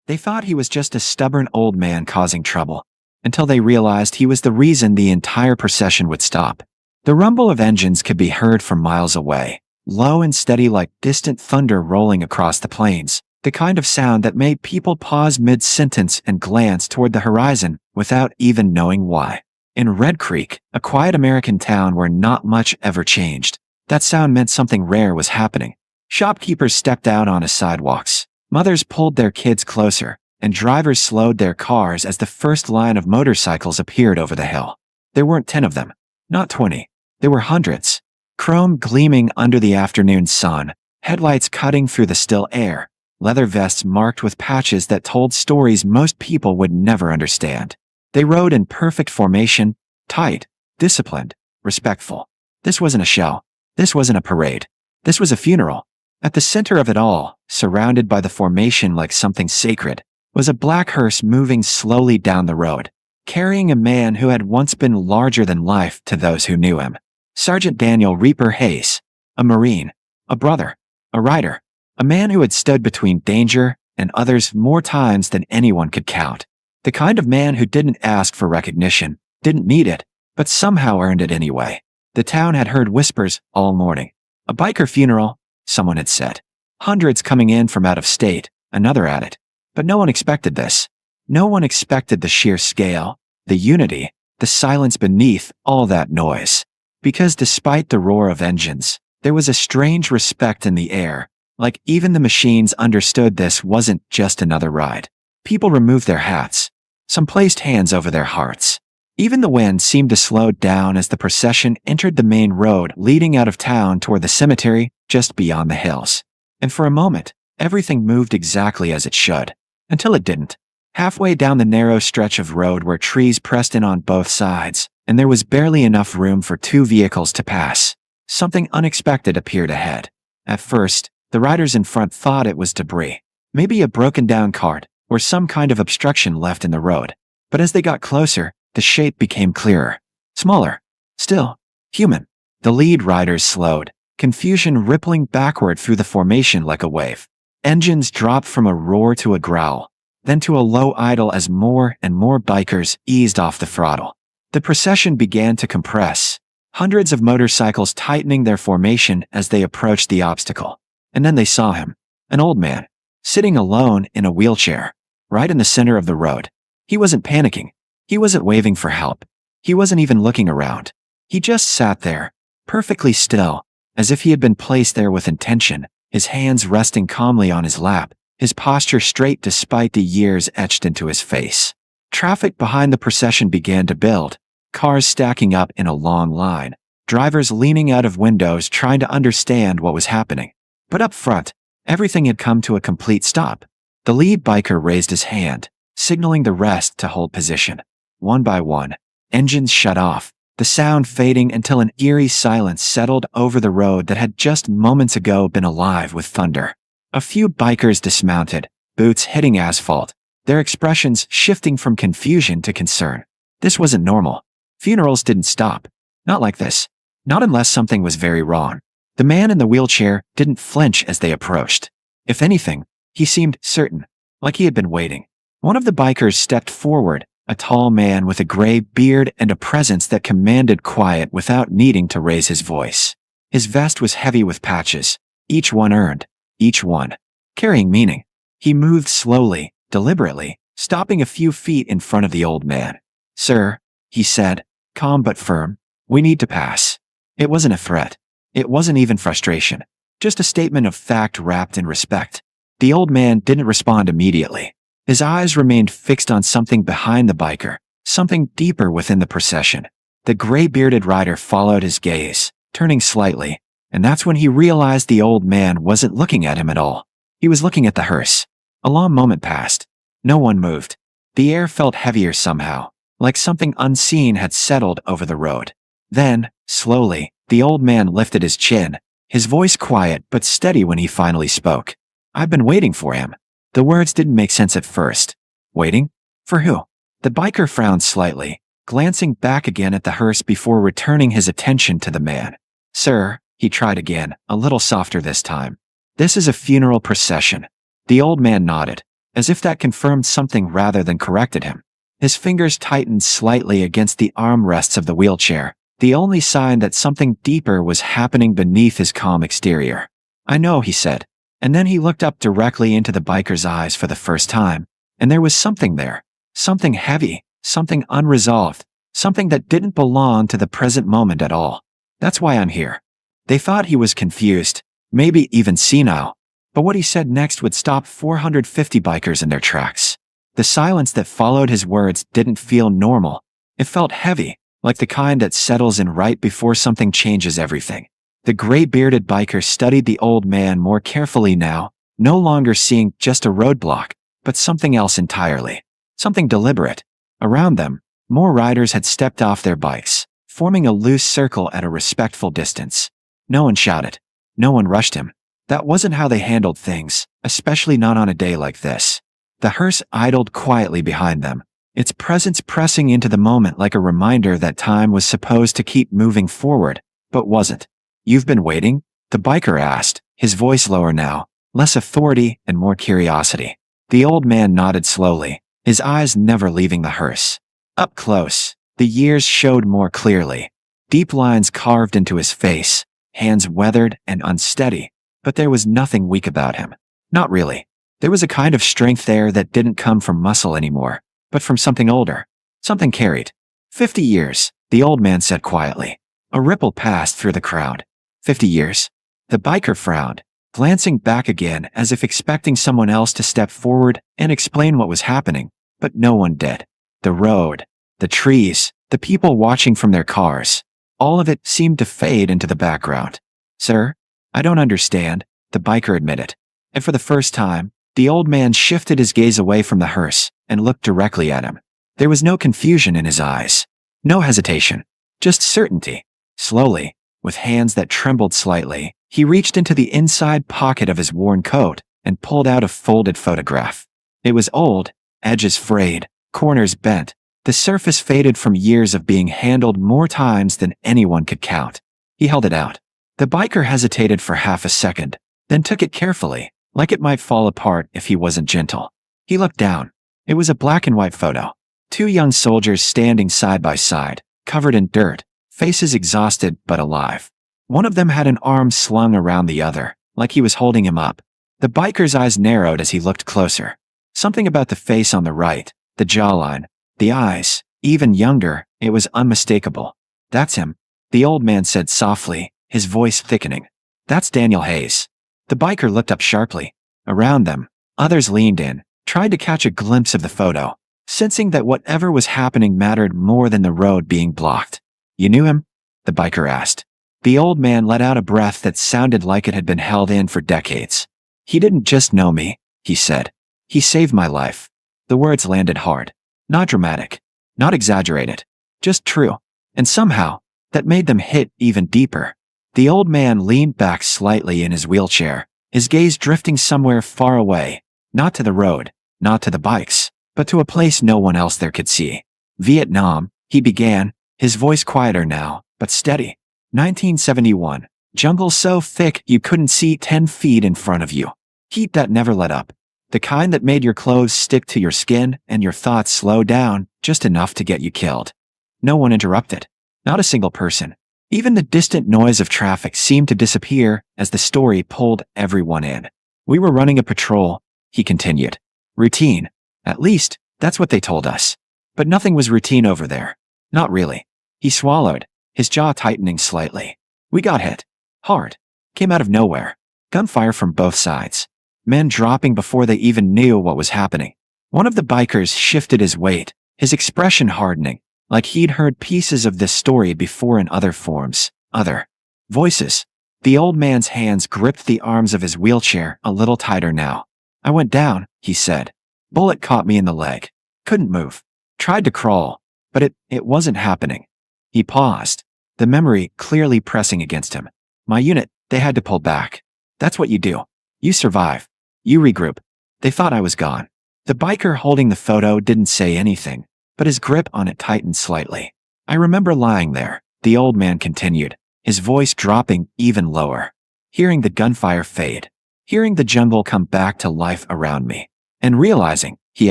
They thought he was just a stubborn old man causing trouble, until they realized he was the reason the entire procession would stop. The rumble of engines could be heard from miles away, low and steady like distant thunder rolling across the plains, the kind of sound that made people pause mid-sentence and glance toward the horizon without even knowing why. In Red Creek, a quiet American town where not much ever changed, that sound meant something rare was happening. Shopkeepers stepped out onto sidewalks, mothers pulled their kids closer, and drivers slowed their cars as the first line of motorcycles appeared over the hill. There weren't 10 of them, not 20. There were hundreds, chrome gleaming under the afternoon sun, headlights cutting through the still air, leather vests marked with patches that told stories most people would never understand. They rode in perfect formation, tight, disciplined, respectful. This wasn't a show. This wasn't a parade. This was a funeral. At the center of it all, surrounded by the formation like something sacred, was a black hearse moving slowly down the road, carrying a man who had once been larger than life to those who knew him. Sergeant Daniel Reaper Hayes, a Marine, a brother, a rider, a man who had stood between danger and others more times than anyone could count. The kind of man who didn't ask for recognition, didn't need it, but somehow earned it anyway. The town had heard whispers all morning. A biker funeral, someone had said. Hundreds coming in from out of state, another added. But no one expected this. No one expected the sheer scale, the unity, the silence beneath all that noise. Because despite the roar of engines, there was a strange respect in the air, like even the machines understood this wasn't just another ride. People removed their hats. Some placed hands over their hearts. Even the wind seemed to slow down as the procession entered the main road leading out of town toward the cemetery just beyond the hills. And for a moment, everything moved exactly as it should. Until it didn't. Halfway down the narrow stretch of road where trees pressed in on both sides, and there was barely enough room for 2 vehicles to pass, something unexpected appeared ahead. At first, the riders in front thought it was debris. Maybe a broken-down cart, or some kind of obstruction left in the road. But as they got closer, the shape became clearer. Smaller. Still, human. The lead riders slowed, confusion rippling backward through the formation like a wave. Engines dropped from a roar to a growl, then to a low idle as more and more bikers eased off the throttle. The procession began to compress, hundreds of motorcycles tightening their formation as they approached the obstacle. And then they saw him, an old man, sitting alone in a wheelchair, right in the center of the road. He wasn't panicking. He wasn't waving for help. He wasn't even looking around. He just sat there, perfectly still, as if he had been placed there with intention, his hands resting calmly on his lap, his posture straight despite the years etched into his face. Traffic behind the procession began to build, cars stacking up in a long line, drivers leaning out of windows trying to understand what was happening. But up front, everything had come to a complete stop. The lead biker raised his hand, signaling the rest to hold position. One by one, engines shut off, the sound fading until an eerie silence settled over the road that had just moments ago been alive with thunder. A few bikers dismounted, boots hitting asphalt, their expressions shifting from confusion to concern. This wasn't normal. Funerals didn't stop. Not like this. Not unless something was very wrong. The man in the wheelchair didn't flinch as they approached. If anything, he seemed certain, like he had been waiting. One of the bikers stepped forward, a tall man with a gray beard and a presence that commanded quiet without needing to raise his voice. His vest was heavy with patches, each one earned, each one carrying meaning. He moved slowly, deliberately, stopping a few feet in front of the old man. "Sir," he said, calm but firm, "we need to pass." It wasn't a threat. It wasn't even frustration. Just a statement of fact wrapped in respect. The old man didn't respond immediately. His eyes remained fixed on something behind the biker, something deeper within the procession. The gray-bearded rider followed his gaze, turning slightly, and that's when he realized the old man wasn't looking at him at all. He was looking at the hearse. A long moment passed. No one moved. The air felt heavier somehow, like something unseen had settled over the road. Then, slowly, the old man lifted his chin, his voice quiet but steady when he finally spoke. "I've been waiting for him." The words didn't make sense at first. Waiting? For who? The biker frowned slightly, glancing back again at the hearse before returning his attention to the man. "Sir," he tried again, a little softer this time. "This is a funeral procession." The old man nodded. as if that confirmed something rather than corrected him. His fingers tightened slightly against the armrests of the wheelchair, the only sign that something deeper was happening beneath his calm exterior. "I know," he said. And then he looked up directly into the biker's eyes for the first time, and there was something there. Something heavy, something unresolved, something that didn't belong to the present moment at all. "That's why I'm here." They thought he was confused, maybe even senile, but what he said next would stop 450 bikers in their tracks. The silence that followed his words didn't feel normal. It felt heavy, like the kind that settles in right before something changes everything. The gray-bearded biker studied the old man more carefully now, no longer seeing just a roadblock, but something else entirely. Something deliberate. Around them, more riders had stepped off their bikes, forming a loose circle at a respectful distance. No one shouted. No one rushed him. That wasn't how they handled things, especially not on a day like this. The hearse idled quietly behind them, its presence pressing into the moment like a reminder that time was supposed to keep moving forward, but wasn't. "You've been waiting?" the biker asked, his voice lower now, less authority and more curiosity. The old man nodded slowly, his eyes never leaving the hearse. Up close, the years showed more clearly. Deep lines carved into his face, hands weathered and unsteady, but there was nothing weak about him. Not really. There was a kind of strength there that didn't come from muscle anymore, but from something older. Something carried. 50 years, the old man said quietly. A ripple passed through the crowd. 50 years? The biker frowned, glancing back again as if expecting someone else to step forward and explain what was happening, but no one did. The road, the trees, the people watching from their cars, all of it seemed to fade into the background. "Sir, I don't understand," the biker admitted. And for the first time, the old man shifted his gaze away from the hearse and looked directly at him. There was no confusion in his eyes, no hesitation, just certainty. Slowly, with hands that trembled slightly, he reached into the inside pocket of his worn coat and pulled out a folded photograph. It was old, edges frayed, corners bent, the surface faded from years of being handled more times than anyone could count. He held it out. The biker hesitated for half a second, then took it carefully, like it might fall apart if he wasn't gentle. He looked down. It was a black and white photo. Two young soldiers standing side by side, covered in dirt, faces exhausted but alive. One of them had an arm slung around the other, like he was holding him up. The biker's eyes narrowed as he looked closer. Something about the face on the right, the jawline, the eyes, even younger, it was unmistakable. "That's him," the old man said softly, his voice thickening. "That's Daniel Hayes." The biker looked up sharply. Around them, others leaned in, tried to catch a glimpse of the photo, sensing that whatever was happening mattered more than the road being blocked. "You knew him?" the biker asked. The old man let out a breath that sounded like it had been held in for decades. "He didn't just know me," he said. "He saved my life." The words landed hard. Not dramatic, not exaggerated, just true. And somehow, that made them hit even deeper. The old man leaned back slightly in his wheelchair, his gaze drifting somewhere far away, not to the road, not to the bikes, but to a place no one else there could see. "Vietnam," he began, his voice quieter now, but steady. 1971. Jungle so thick you couldn't see 10 feet in front of you. Heat that never let up. The kind that made your clothes stick to your skin and your thoughts slow down just enough to get you killed. No one interrupted. Not a single person. Even the distant noise of traffic seemed to disappear as the story pulled everyone in. "We were running a patrol," he continued. "Routine. At least, that's what they told us. But nothing was routine over there. Not really." He swallowed, his jaw tightening slightly. "We got hit. Hard. Came out of nowhere. Gunfire from both sides. Men dropping before they even knew what was happening." One of the bikers shifted his weight, his expression hardening, like he'd heard pieces of this story before in other forms, other voices. The old man's hands gripped the arms of his wheelchair a little tighter now. "I went down," he said. "Bullet caught me in the leg. Couldn't move. Tried to crawl, but it wasn't happening." He paused, the memory clearly pressing against him. "My unit, they had to pull back. That's what you do. You survive. You regroup. They thought I was gone." The biker holding the photo didn't say anything, but his grip on it tightened slightly. "I remember lying there," the old man continued, his voice dropping even lower. "Hearing the gunfire fade. Hearing the jungle come back to life around me. And realizing, he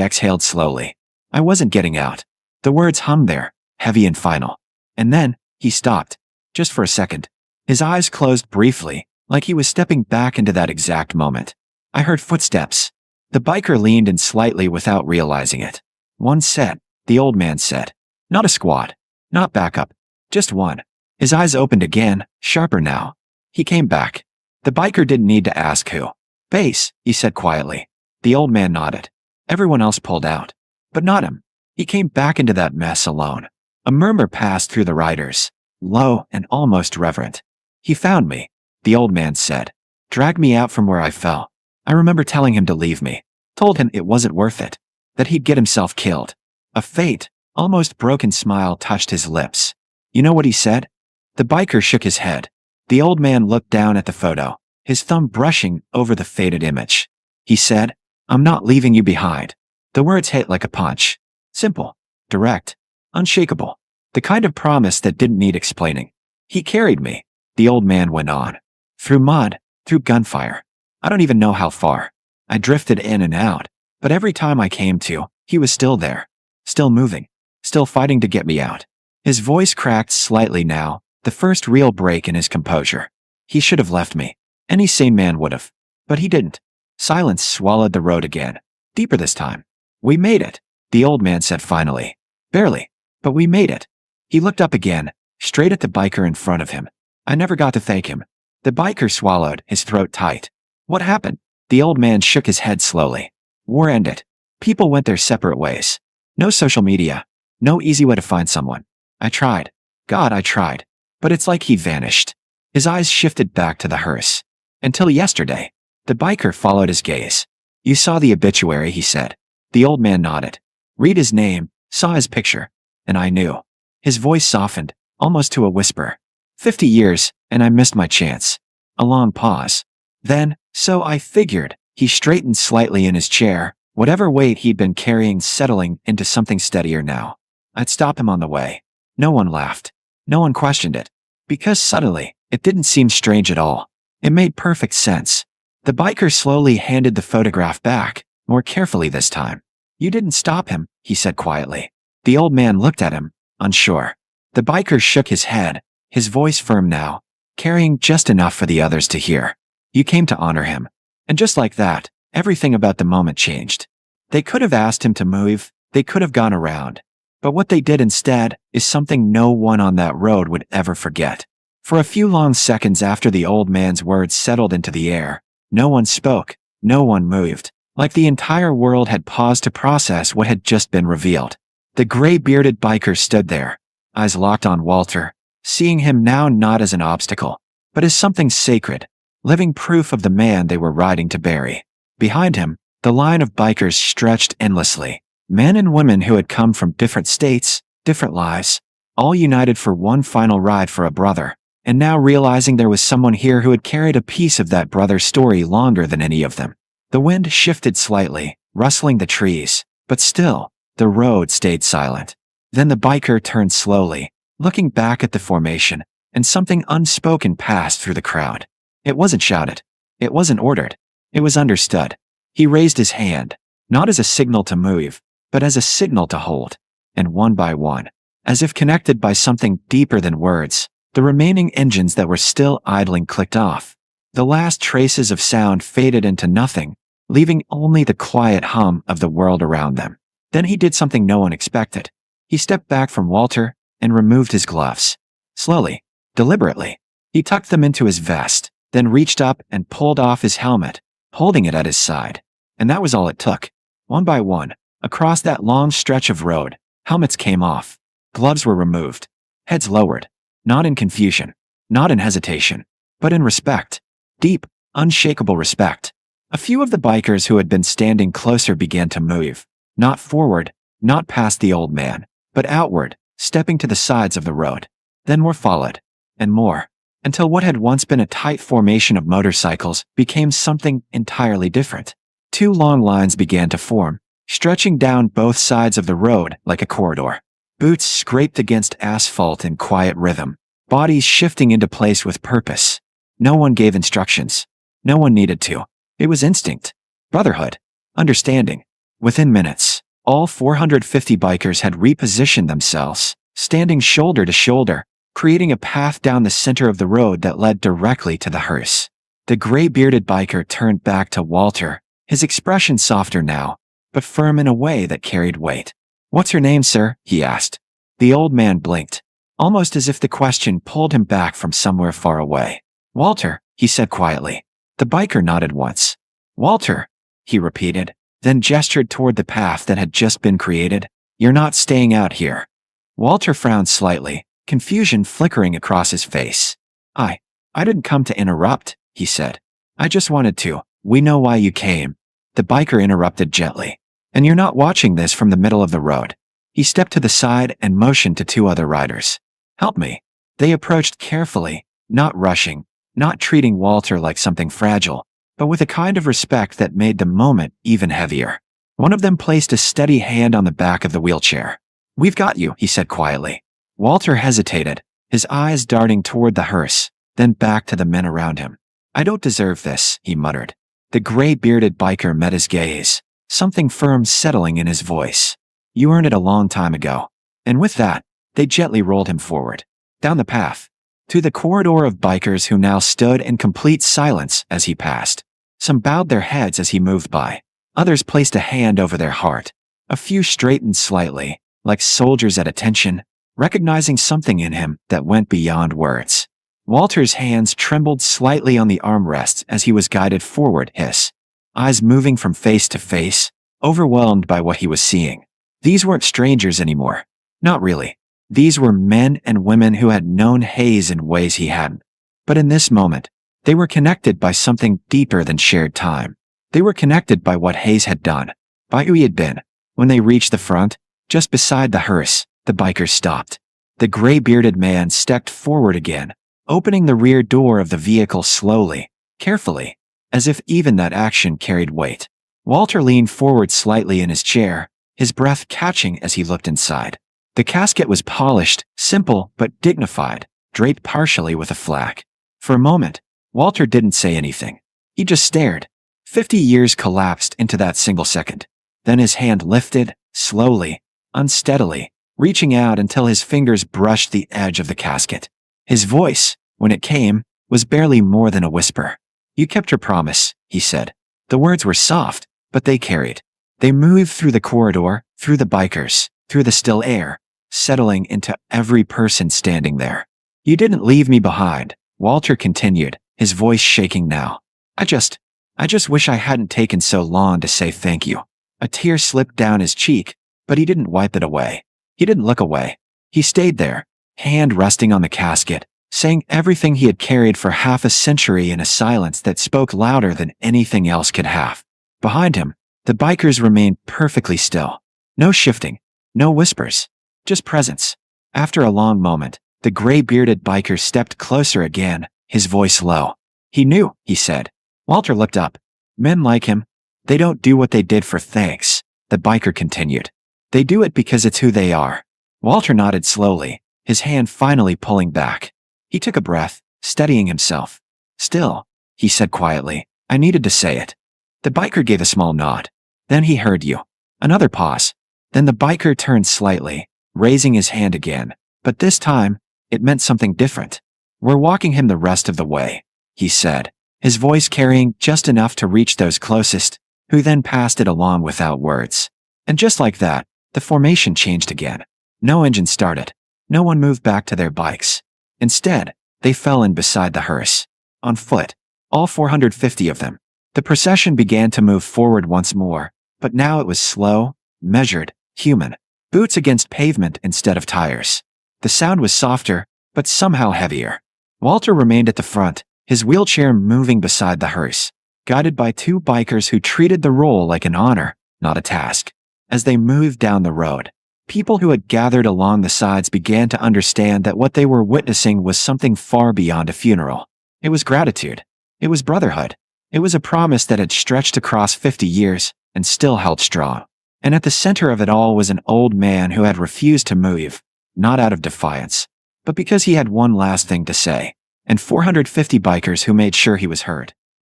exhaled slowly. I wasn't getting out. The words hummed there, heavy and final. And then, he stopped. Just for a second. His eyes closed briefly, like he was stepping back into that exact moment. I heard footsteps. The biker leaned in slightly without realizing it. One set, the old man said. Not a squad. Not backup. Just one. His eyes opened again, sharper now. He came back. The biker didn't need to ask who. Base, he said quietly. The old man nodded. Everyone else pulled out. But not him. He came back into that mess alone. A murmur passed through the riders, low and almost reverent. He found me, the old man said. Dragged me out from where I fell. I remember telling him to leave me. Told him it wasn't worth it. That he'd get himself killed. A faint, almost broken smile touched his lips. You know what he said? The biker shook his head. The old man looked down at the photo, his thumb brushing over the faded image. He said, I'm not leaving you behind. The words hit like a punch. Simple, direct, unshakable. The kind of promise that didn't need explaining. He carried me, the old man went on. Through mud, through gunfire. I don't even know how far. I drifted in and out, but every time I came to, he was still there. Still moving. Still fighting to get me out. His voice cracked slightly now, the first real break in his composure. He should have left me. Any sane man would have. But he didn't. Silence swallowed the road again. Deeper this time. We made it, the old man said finally. Barely, but we made it. He looked up again, straight at the biker in front of him. I never got to thank him. The biker swallowed, his throat tight. What happened? The old man shook his head slowly. War ended. People went their separate ways. No social media. No easy way to find someone. I tried. God, I tried. But it's like he vanished. His eyes shifted back to the hearse. Until yesterday. The biker followed his gaze. You saw the obituary, he said. The old man nodded. Read his name, saw his picture. And I knew. His voice softened, almost to a whisper. 50 years, and I missed my chance. A long pause. Then, so I figured, he straightened slightly in his chair, whatever weight he'd been carrying settling into something steadier now. I'd stop him on the way. No one laughed. No one questioned it. Because suddenly, it didn't seem strange at all. It made perfect sense. The biker slowly handed the photograph back, more carefully this time. You didn't stop him, he said quietly. The old man looked at him, unsure. The biker shook his head, his voice firm now, carrying just enough for the others to hear. You came to honor him. And just like that, everything about the moment changed. They could have asked him to move, they could have gone around. But what they did instead is something no one on that road would ever forget. For a few long seconds after the old man's words settled into the air, no one spoke, no one moved, like the entire world had paused to process what had just been revealed. The gray-bearded biker stood there, eyes locked on Walter, seeing him now not as an obstacle, but as something sacred, living proof of the man they were riding to bury. Behind him, the line of bikers stretched endlessly, men and women who had come from different states, different lives, all united for one final ride for a brother, and now realizing there was someone here who had carried a piece of that brother's story longer than any of them. The wind shifted slightly, rustling the trees, but still, the road stayed silent. Then the biker turned slowly, looking back at the formation, and something unspoken passed through the crowd. It wasn't shouted. It wasn't ordered. It was understood. He raised his hand, not as a signal to move, but as a signal to hold. And one by one, as if connected by something deeper than words, the remaining engines that were still idling clicked off. The last traces of sound faded into nothing, leaving only the quiet hum of the world around them. Then he did something no one expected. He stepped back from Walter and removed his gloves. Slowly, deliberately, he tucked them into his vest, then reached up and pulled off his helmet, holding it at his side. And that was all it took. One by one, across that long stretch of road, helmets came off. Gloves were removed. Heads lowered. Not in confusion. Not in hesitation. But in respect. Deep, unshakable respect. A few of the bikers who had been standing closer began to move. Not forward, not past the old man, but outward, stepping to the sides of the road. Then more followed. And more. Until what had once been a tight formation of motorcycles became something entirely different. Two long lines began to form, stretching down both sides of the road like a corridor. Boots scraped against asphalt in quiet rhythm, bodies shifting into place with purpose. No one gave instructions. No one needed to. It was instinct. Brotherhood. understanding. Within minutes, all 450 bikers had repositioned themselves, standing shoulder to shoulder, creating a path down the center of the road that led directly to the hearse. The gray-bearded biker turned back to Walter, his expression softer now, but firm in a way that carried weight. "What's your name, sir?" he asked. The old man blinked, almost as if the question pulled him back from somewhere far away. "Walter," he said quietly. The biker nodded once. "Walter," he repeated, then gestured toward the path that had just been created. "You're not staying out here." Walter frowned slightly, confusion flickering across his face. I didn't come to interrupt," he said. "I just wanted to. We know why you came." The biker interrupted gently. "And you're not watching this from the middle of the road." He stepped to the side and motioned to two other riders. "Help me." They approached carefully, not rushing, not treating Walter like something fragile, but with a kind of respect that made the moment even heavier. One of them placed a steady hand on the back of the wheelchair. "We've got you," he said quietly. Walter hesitated, his eyes darting toward the hearse, then back to the men around him. "I don't deserve this," he muttered. The gray-bearded biker met his gaze, something firm settling in his voice. "You earned it a long time ago." And with that, they gently rolled him forward, down the path, to the corridor of bikers who now stood in complete silence as he passed. Some bowed their heads as he moved by. Others placed a hand over their heart. A few straightened slightly, like soldiers at attention, recognizing something in him that went beyond words. Walter's hands trembled slightly on the armrests as he was guided forward, his eyes moving from face to face, overwhelmed by what he was seeing. These weren't strangers anymore. Not really. These were men and women who had known Hayes in ways he hadn't. But in this moment, they were connected by something deeper than shared time. They were connected by what Hayes had done, by who he had been. When they reached the front, just beside the hearse, the bikers stopped. The gray-bearded man stepped forward again, opening the rear door of the vehicle slowly, carefully, as if even that action carried weight. Walter leaned forward slightly in his chair, his breath catching as he looked inside. The casket was polished, simple but dignified, draped partially with a flag. For a moment, Walter didn't say anything. He just stared. 50 years collapsed into that single second. Then his hand lifted, slowly, unsteadily, reaching out until his fingers brushed the edge of the casket. His voice, when it came, was barely more than a whisper. "You kept your promise," he said. The words were soft, but they carried. They moved through the corridor, through the bikers, through the still air, settling into every person standing there. "You didn't leave me behind," Walter continued, his voice shaking now. I just wish I hadn't taken so long to say thank you." A tear slipped down his cheek, but he didn't wipe it away. He didn't look away. He stayed there, hand resting on the casket, saying everything he had carried for half a century in a silence that spoke louder than anything else could have. Behind him, the bikers remained perfectly still. No shifting, no whispers, just presence. After a long moment, the gray-bearded biker stepped closer again, his voice low. "He knew," he said. Walter looked up. "Men like him, they don't do what they did for thanks," the biker continued. "They do it because it's who they are." Walter nodded slowly, his hand finally pulling back. He took a breath, steadying himself. "Still," he said quietly, "I needed to say it." The biker gave a small nod. "Then he heard you." Another pause. Then the biker turned slightly, raising his hand again. But this time, it meant something different. "We're walking him the rest of the way," he said, his voice carrying just enough to reach those closest, who then passed it along without words. And just like that, the formation changed again. No engine started. No one moved back to their bikes. Instead, they fell in beside the hearse. On foot. All 450 of them. The procession began to move forward once more, but now it was slow, measured, human. Boots against pavement instead of tires. The sound was softer, but somehow heavier. Walter remained at the front, his wheelchair moving beside the hearse, guided by two bikers who treated the role like an honor, not a task. As they moved down the road, people who had gathered along the sides began to understand that what they were witnessing was something far beyond a funeral. It was gratitude. It was brotherhood. It was a promise that had stretched across 50 years and still held strong. And at the center of it all was an old man who had refused to move, not out of defiance, but because he had one last thing to say, and 450 bikers who made sure he was heard.